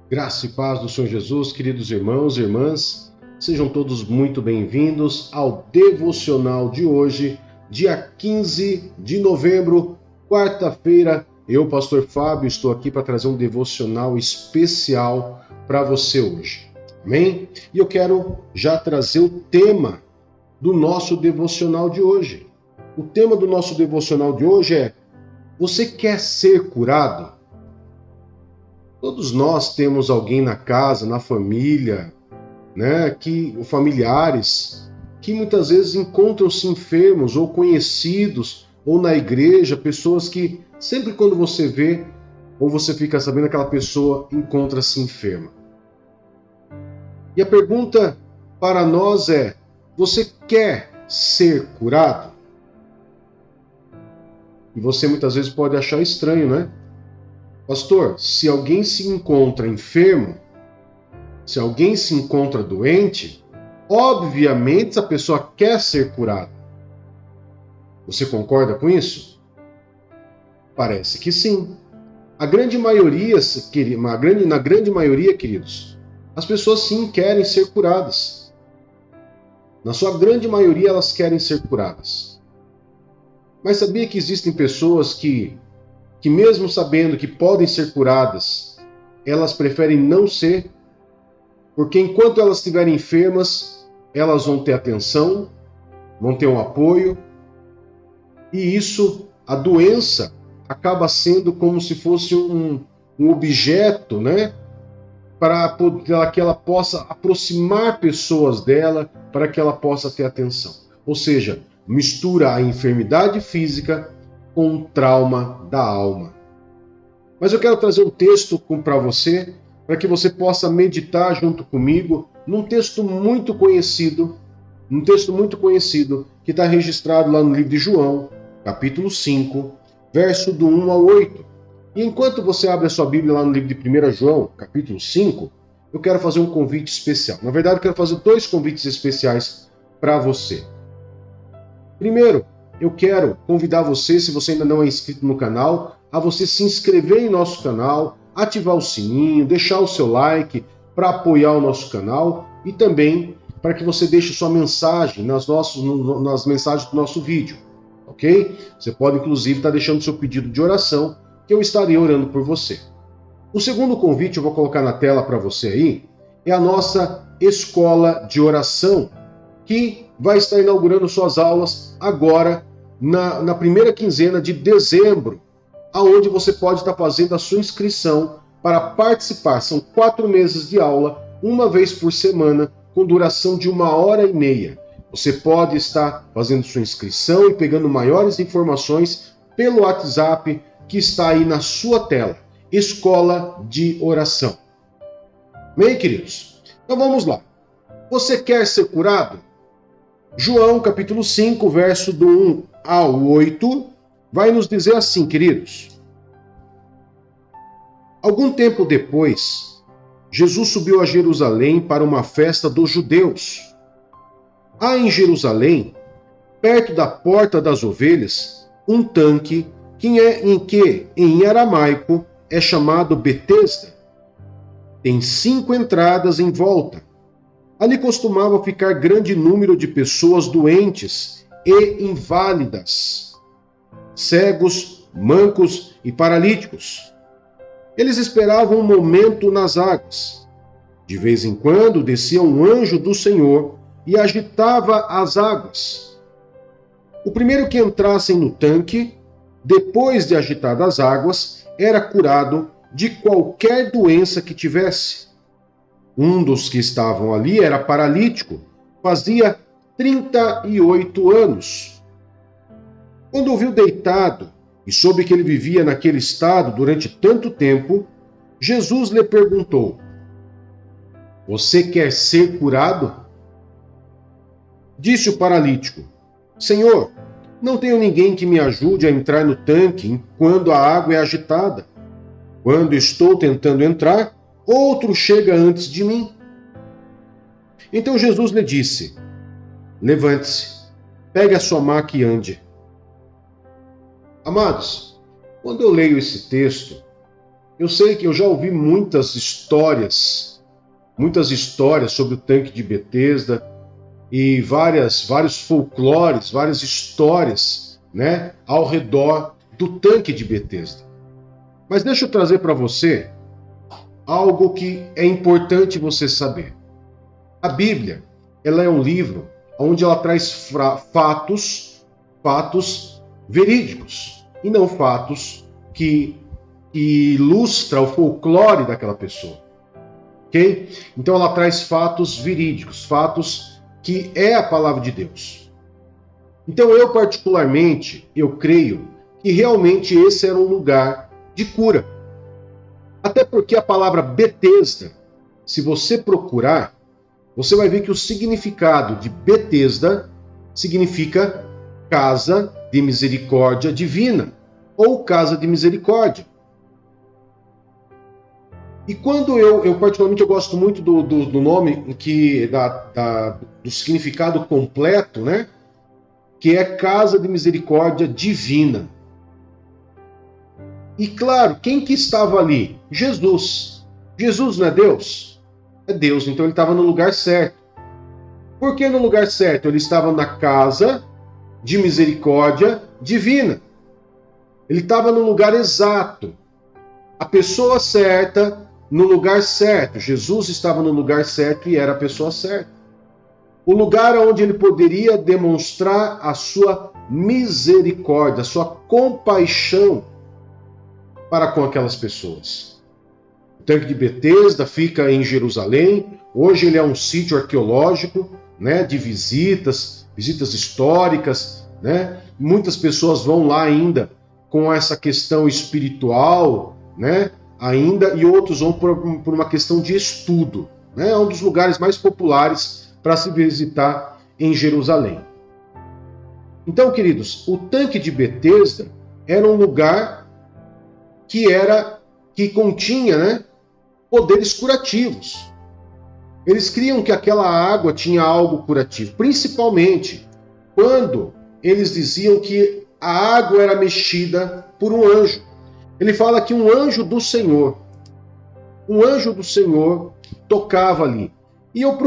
Graça e paz do Senhor Jesus, queridos irmãos e irmãs, sejam todos muito bem-vindos ao devocional de hoje, dia 15 de novembro, quarta-feira. Eu, Pastor Fábio, estou aqui para trazer um devocional especial para você hoje. Amém? E eu quero já trazer o tema do nosso devocional de hoje. O tema do nosso devocional de hoje é: você quer ser curado? Todos nós temos alguém na casa, na família, né, familiares, que muitas vezes encontram-se enfermos ou conhecidos, ou na igreja, pessoas que sempre quando você vê, ou você fica sabendo, aquela pessoa encontra-se enferma. E a pergunta para nós é: você quer ser curado? E você muitas vezes pode achar estranho, né? Pastor, se alguém se encontra enfermo, se alguém se encontra doente, obviamente essa pessoa quer ser curada. Você concorda com isso? Parece que sim. A grande maioria, na grande maioria, queridos, as pessoas sim querem ser curadas. Na sua grande maioria, elas querem ser curadas. Mas sabia que existem pessoas que mesmo sabendo que podem ser curadas, elas preferem não ser? Porque enquanto elas estiverem enfermas, elas vão ter atenção, vão ter um apoio, e isso, a doença, acaba sendo como se fosse um objeto, né? Para que ela possa aproximar pessoas dela, para que ela possa ter atenção. Ou seja, mistura a enfermidade física com o trauma da alma. Mas eu quero trazer um texto para você, para que você possa meditar junto comigo, num texto muito conhecido, que está registrado lá no livro de João, capítulo 5, verso do 1 ao 8. E enquanto você abre a sua Bíblia lá no livro de 1 João, capítulo 5, eu quero fazer um convite especial. Na verdade, eu quero fazer dois convites especiais para você. Primeiro, eu quero convidar você, se você ainda não é inscrito no canal, a você se inscrever em nosso canal, ativar o sininho, deixar o seu like para apoiar o nosso canal e também para que você deixe sua mensagem nas mensagens do nosso vídeo, ok? Você pode inclusive estar deixando seu pedido de oração, que eu estarei orando por você. O segundo convite, eu vou colocar na tela para você aí, é a nossa escola de oração, que vai estar inaugurando suas aulas agora na primeira quinzena de dezembro, aonde você pode estar fazendo a sua inscrição para participar. São 4 meses de aula, uma vez por semana, com duração de 1h30. Você pode estar fazendo sua inscrição e pegando maiores informações pelo WhatsApp que está aí na sua tela. Escola de Oração. Bem, queridos? Então vamos lá. Você quer ser curado? João, capítulo 5, verso do 1 ao 8, vai nos dizer assim, queridos. Algum tempo depois, Jesus subiu a Jerusalém para uma festa dos judeus. Há em Jerusalém, perto da Porta das Ovelhas, um tanque que em aramaico é chamado Betesda. Tem 5 entradas em volta. Ali costumava ficar grande número de pessoas doentes e inválidas, cegos, mancos e paralíticos. Eles esperavam um momento nas águas. De vez em quando descia um anjo do Senhor e agitava as águas. O primeiro que entrasse no tanque, depois de agitadas as águas, era curado de qualquer doença que tivesse. Um dos que estavam ali era paralítico, fazia 38 anos. Quando o viu deitado e soube que ele vivia naquele estado durante tanto tempo, Jesus lhe perguntou: Você quer ser curado? Disse o paralítico: Senhor, não tenho ninguém que me ajude a entrar no tanque quando a água é agitada. Quando estou tentando entrar, outro chega antes de mim. Então Jesus lhe disse: Levante-se, pegue a sua maca e ande. Amados, quando eu leio esse texto, Eu sei que eu já ouvi muitas histórias sobre o tanque de Betesda e vários folclores, várias histórias, né, ao redor do tanque de Betesda. Mas deixa eu trazer para você algo que é importante você saber. A Bíblia, ela é um livro onde ela traz fatos verídicos e não fatos que ilustra o folclore daquela pessoa. Ok? Então ela traz fatos verídicos, fatos que é a palavra de Deus. Então eu particularmente, eu creio que realmente esse era um lugar de cura. Até porque a palavra Betesda, se você procurar, você vai ver que o significado de Betesda significa casa de misericórdia divina, ou casa de misericórdia. E quando eu particularmente, eu gosto muito do nome, do significado completo, né? Que é casa de misericórdia divina. E claro, quem que estava ali? Jesus. Jesus não é Deus? É Deus, então ele estava no lugar certo. Por que no lugar certo? Ele estava na casa de misericórdia divina. Ele estava no lugar exato. A pessoa certa, no lugar certo. Jesus estava no lugar certo e era a pessoa certa. O lugar onde ele poderia demonstrar a sua misericórdia, a sua compaixão para com aquelas pessoas. O tanque de Betesda fica em Jerusalém. Hoje ele é um sítio arqueológico, né, de visitas históricas, né? Muitas pessoas vão lá ainda com essa questão espiritual, né? Ainda, e outros vão por uma questão de estudo, né? É um dos lugares mais populares para se visitar em Jerusalém. Então, queridos, o tanque de Betesda era um lugar que continha, né, poderes curativos. Eles criam que aquela água tinha algo curativo, principalmente quando eles diziam que a água era mexida por um anjo. Ele fala que um anjo do Senhor tocava ali. E eu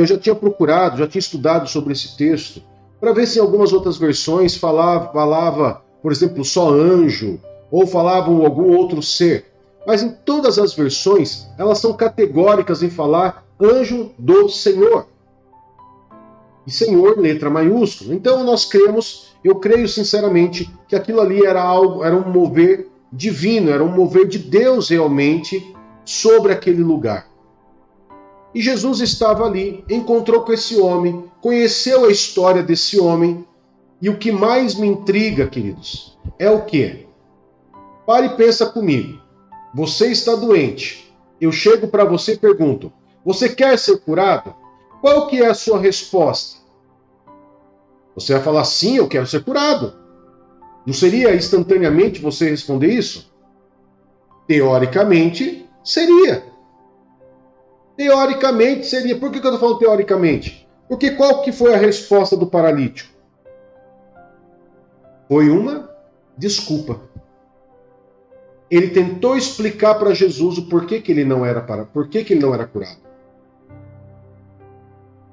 já tinha procurado, já tinha estudado sobre esse texto, para ver se em algumas outras versões falava, por exemplo, só anjo, ou falavam algum outro ser. Mas em todas as versões, elas são categóricas em falar anjo do Senhor. E Senhor, letra maiúscula. Então eu creio sinceramente que aquilo ali era um mover divino, era um mover de Deus realmente sobre aquele lugar. E Jesus estava ali, encontrou com esse homem, conheceu a história desse homem, e o que mais me intriga, queridos, é o quê? Pare e pensa comigo. Você está doente. Eu chego para você e pergunto: você quer ser curado? Qual que é a sua resposta? Você vai falar: sim, eu quero ser curado. Não seria instantaneamente você responder isso? Teoricamente, seria. Teoricamente seria. Por que eu estou falando teoricamente? Porque qual que foi a resposta do paralítico? Foi uma desculpa. Ele tentou explicar para Jesus o porquê que ele não era curado.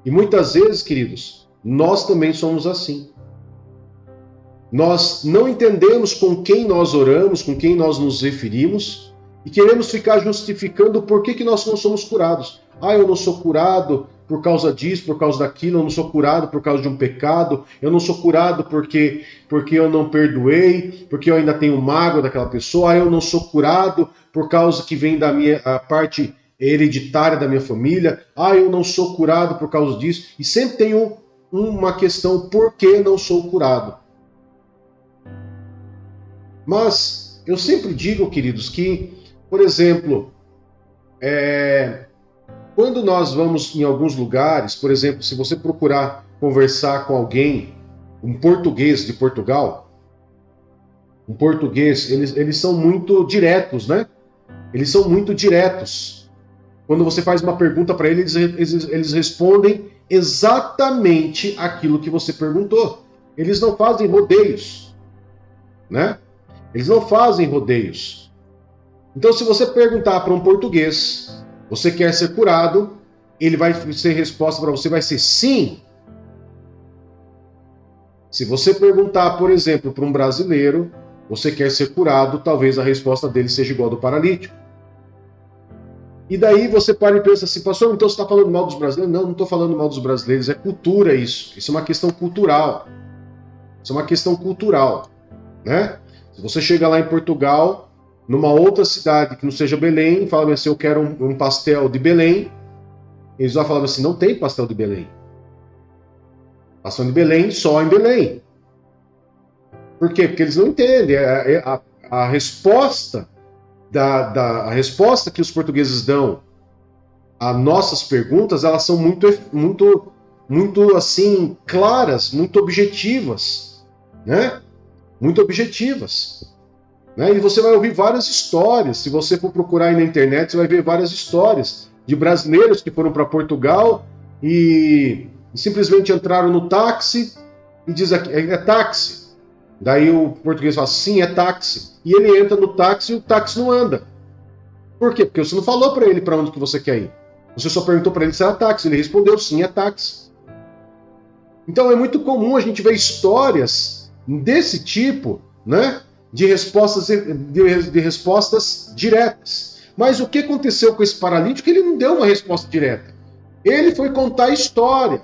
E muitas vezes, queridos, nós também somos assim. Nós não entendemos com quem nós oramos, com quem nós nos referimos, e queremos ficar justificando o porquê que nós não somos curados. Eu não sou curado por causa disso, por causa daquilo, eu não sou curado por causa de um pecado, eu não sou curado porque eu não perdoei, porque eu ainda tenho mágoa daquela pessoa, eu não sou curado por causa que vem da a parte hereditária da minha família, eu não sou curado por causa disso, e sempre tem uma questão: por que não sou curado? Mas eu sempre digo, queridos, que, por exemplo, quando nós vamos em alguns lugares, por exemplo, se você procurar conversar com alguém, um português de Portugal, eles são muito diretos, né? Eles são muito diretos. Quando você faz uma pergunta para eles, eles respondem exatamente aquilo que você perguntou. Eles não fazem rodeios, né? Eles não fazem rodeios. Então, se você perguntar para um português, você quer ser curado, ele vai ser resposta para você vai ser sim. Se você perguntar, por exemplo, para um brasileiro, você quer ser curado, talvez a resposta dele seja igual ao do paralítico. E daí você para e pensa assim, pastor, então você está falando mal dos brasileiros? Não, não estou falando mal dos brasileiros, é cultura isso. Isso é uma questão cultural. Isso é uma questão cultural, né? Se você chega lá em Portugal, numa outra cidade que não seja Belém, e fala assim, eu quero um pastel de Belém, eles vão falar assim, não tem pastel de Belém. Pastel de Belém só em Belém. Por quê? Porque eles não entendem. A resposta a resposta que os portugueses dão a nossas perguntas, elas são muito assim claras, muito objetivas, né? Muito objetivas, né? E você vai ouvir várias histórias. Se você for procurar aí na internet, você vai ver várias histórias de brasileiros que foram para Portugal e simplesmente entraram no táxi e diz aqui, é táxi. Daí o português fala, sim, é táxi. E ele entra no táxi e o táxi não anda. Por quê? Porque você não falou para ele para onde que você quer ir. Você só perguntou para ele se era táxi. Ele respondeu, sim, é táxi. Então é muito comum a gente ver histórias desse tipo, né? De respostas diretas. Mas o que aconteceu com esse paralítico? Ele não deu uma resposta direta. Ele foi contar a história.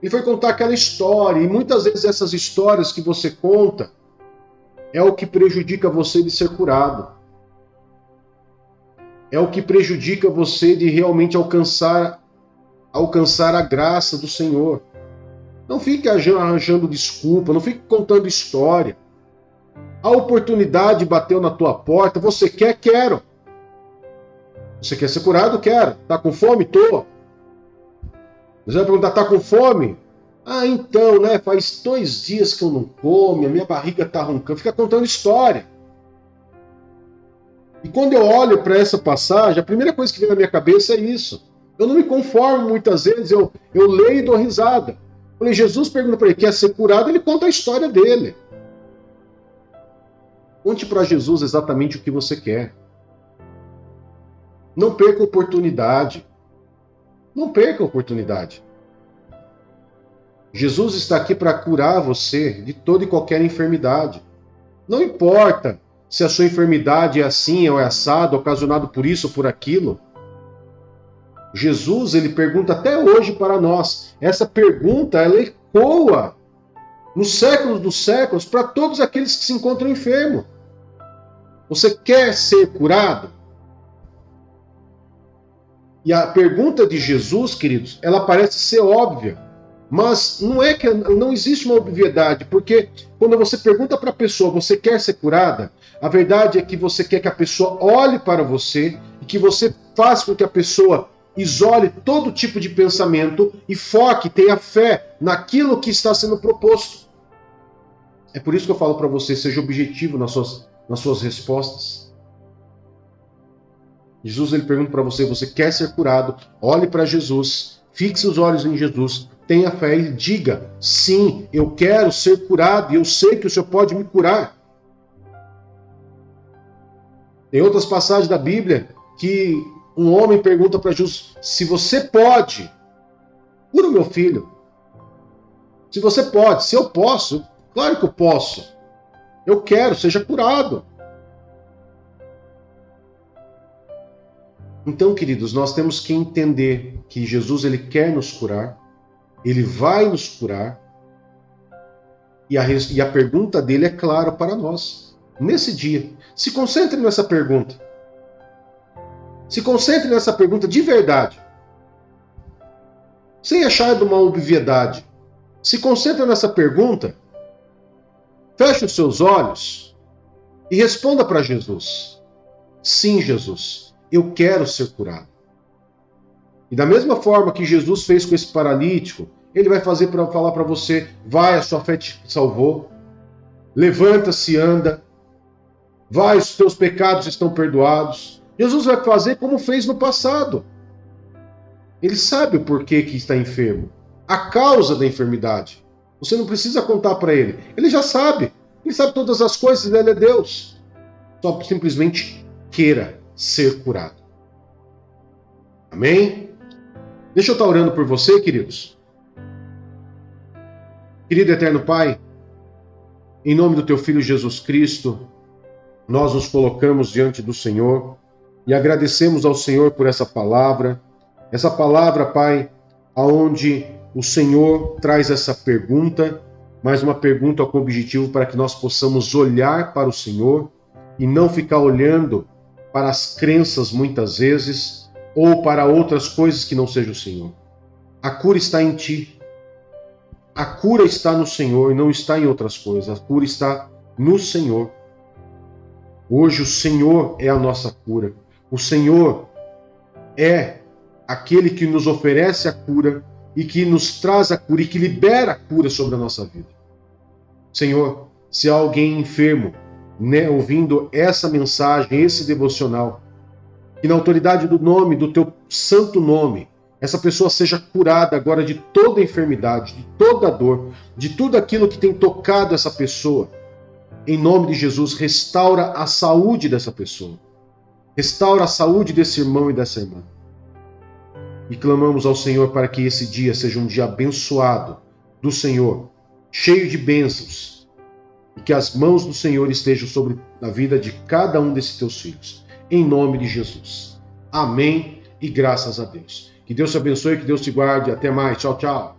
Ele foi contar aquela história. E muitas vezes essas histórias que você conta é o que prejudica você de ser curado. É o que prejudica você de realmente alcançar a graça do Senhor. Não fique arranjando desculpa, não fique contando história. A oportunidade bateu na tua porta, você quer? Quero. Você quer ser curado? Quero. Tá com fome? Tô. Você vai perguntar, tá com fome? Ah, então, né? Faz 2 dias que eu não como, a minha barriga tá roncando. Fica contando história. E quando eu olho para essa passagem, a primeira coisa que vem na minha cabeça é isso. Eu não me conformo muitas vezes, eu leio e dou risada. Falei, Jesus pergunta para ele, quer ser curado? Ele conta a história dele. Conte para Jesus exatamente o que você quer. Não perca a oportunidade. Não perca a oportunidade. Jesus está aqui para curar você de toda e qualquer enfermidade. Não importa se a sua enfermidade é assim ou é assado, ocasionado por isso ou por aquilo. Jesus, ele pergunta até hoje para nós. Essa pergunta, ela ecoa nos séculos dos séculos para todos aqueles que se encontram enfermos. Você quer ser curado? E a pergunta de Jesus, queridos, ela parece ser óbvia. Mas não é que não existe uma obviedade, porque quando você pergunta para a pessoa, você quer ser curada? A verdade é que você quer que a pessoa olhe para você e que você faça com que a pessoa isole todo tipo de pensamento e foque, tenha fé naquilo que está sendo proposto. É por isso que eu falo para você, seja objetivo nas suas respostas. Jesus, ele pergunta para você, você quer ser curado? Olhe para Jesus, fixe os olhos em Jesus, tenha fé e diga, sim, eu quero ser curado e eu sei que o Senhor pode me curar. Tem outras passagens da Bíblia que um homem pergunta para Jesus, se você pode, cura o meu filho. Se você pode, se eu posso, claro que eu posso. Eu quero, seja curado. Então, queridos, nós temos que entender que Jesus, ele quer nos curar, ele vai nos curar, e a pergunta dele é clara para nós. Nesse dia, se concentre nessa pergunta. Se concentre nessa pergunta de verdade. Sem achar de uma obviedade. Se concentre nessa pergunta, feche os seus olhos e responda para Jesus. Sim, Jesus, eu quero ser curado. E da mesma forma que Jesus fez com esse paralítico, ele vai fazer para falar para você, vai, a sua fé te salvou, levanta-se, anda, vai, os teus pecados estão perdoados. Jesus vai fazer como fez no passado. Ele sabe o porquê que está enfermo, a causa da enfermidade. Você não precisa contar para ele, ele já sabe, ele sabe todas as coisas, ele é Deus. só simplesmente queira ser curado. Amém? Deixa eu estar orando por você, queridos. Querido eterno Pai, em nome do teu Filho Jesus Cristo, nós nos colocamos diante do Senhor e agradecemos ao Senhor por essa palavra, Pai, aonde o Senhor traz essa pergunta, mas uma pergunta com objetivo para que nós possamos olhar para o Senhor e não ficar olhando para as crenças muitas vezes ou para outras coisas que não seja o Senhor. A cura está em Ti. A cura está no Senhor e não está em outras coisas. A cura está no Senhor. Hoje o Senhor é a nossa cura. O Senhor é aquele que nos oferece a cura e que nos traz a cura e que libera a cura sobre a nossa vida. Senhor, se há alguém enfermo, ouvindo essa mensagem, esse devocional, que na autoridade do nome, do teu santo nome, essa pessoa seja curada agora de toda enfermidade, de toda dor, de tudo aquilo que tem tocado essa pessoa. Em nome de Jesus, restaura a saúde dessa pessoa. Restaura a saúde desse irmão e dessa irmã. E clamamos ao Senhor para que esse dia seja um dia abençoado do Senhor, cheio de bênçãos, e que as mãos do Senhor estejam sobre a vida de cada um desses teus filhos. Em nome de Jesus. Amém e graças a Deus. Que Deus te abençoe, que Deus te guarde. Até mais. Tchau, tchau.